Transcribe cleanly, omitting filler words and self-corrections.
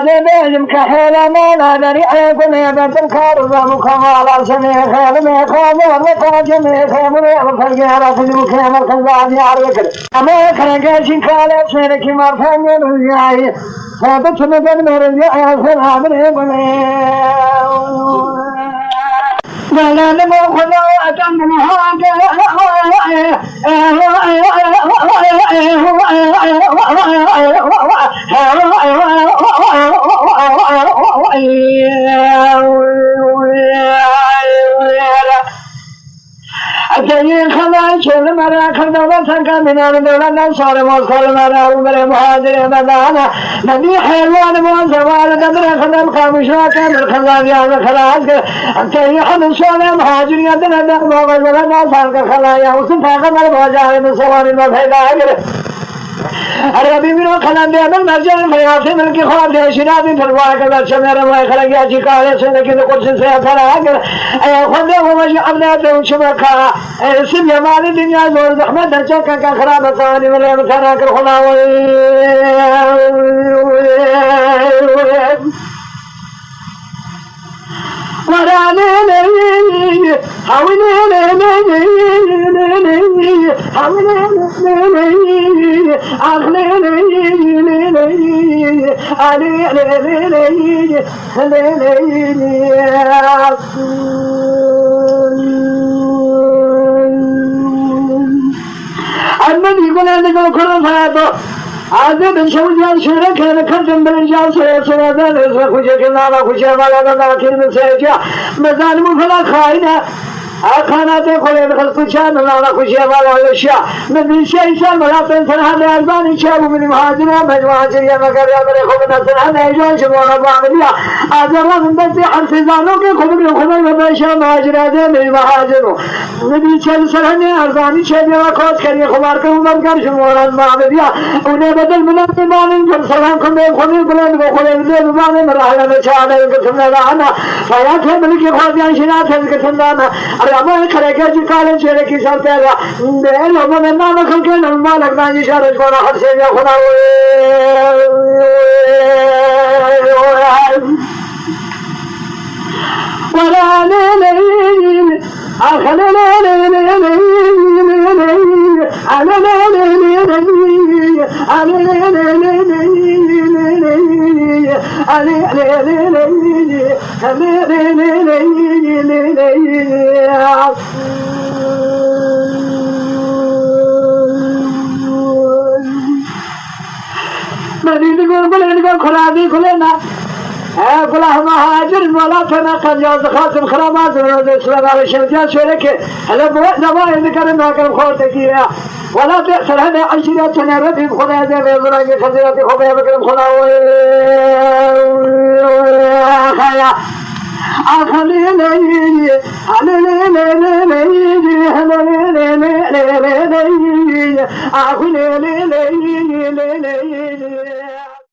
بهم كحيل ما نادري أكون يبت الكارب مكمال سمي خير ما خاضر وقاجم خير وفرقار فجوك مكذاب يعرفك أما كرقاش كالب سيرك مرفن رجعي ثابت مدن مرجعي سلام ريبني ولا نمو خذوات من هذا أتيني خلاص شل مرا خدوا سكا من الدولة صار مصر مرا عمر مهاجر مدانا نبي حلوان موزوال قدر خدم خامشوا كمل خلاص يا خلاص أتيني خدم شل مهاجر يدنا دم موزوال ما صار خلاص يا وسفا قدر مهاجر مسوار ما فيدا أربي منو خلنا بيعمل مرجع فياسين الكي خاب جاشينا بين فرواك بس شمير ما يخلق يا شكاية سنك القرش سيأثر أجر أي خدنا ومشي أبناء وشبكة سب يمالي الدنيا زور زحمة درجك كخراب ثاني ولا مثلا كرخنا وراني حاولي يقول أنا كل هذا عذاب شوجان شرك أنا كنتم برجال سياسة ذا خوشة كنا خوشة ولا ذا كلمة سياسة مظالم فلا خاينة أخانات خليل خلق شان ولا خوشة ولا الأشياء من شيء شان ولا تنسى هذا البان شاب من مهاجرة مجموعة يا مكر يا مري خبنا سنة يجون شبونا بعملية أجمع من بس حرف زانو خبنا بشر مهاجرة من مهاجرة من شيء سنة أرزاني شيء ولا كوس كريه خبار كم كر شبونا بعملية ونبي بدل من الإيمان جل سلام كم خليل بلاد بمان مرحلة بشارة يقسمنا لنا فيا كملك خاطئ شنات يقسمنا أما خرجت كالن شركي سرتها بيل ومن ما خلقنا المالك ناجي شارج كنا حسين يا خنا ولا ليل أخلنا خرابي كلنا كلها مهاجر ولا تناقض يا خاتم خرابات الإسلام على الشمسية شركة هلا بوقت نبغى نذكر ما كان خوتك يا ولا تأثر هذا عشرة سنة ربي بخنا هذا بيزرع خزيرة خبيا بكرم خنا خيا أخلي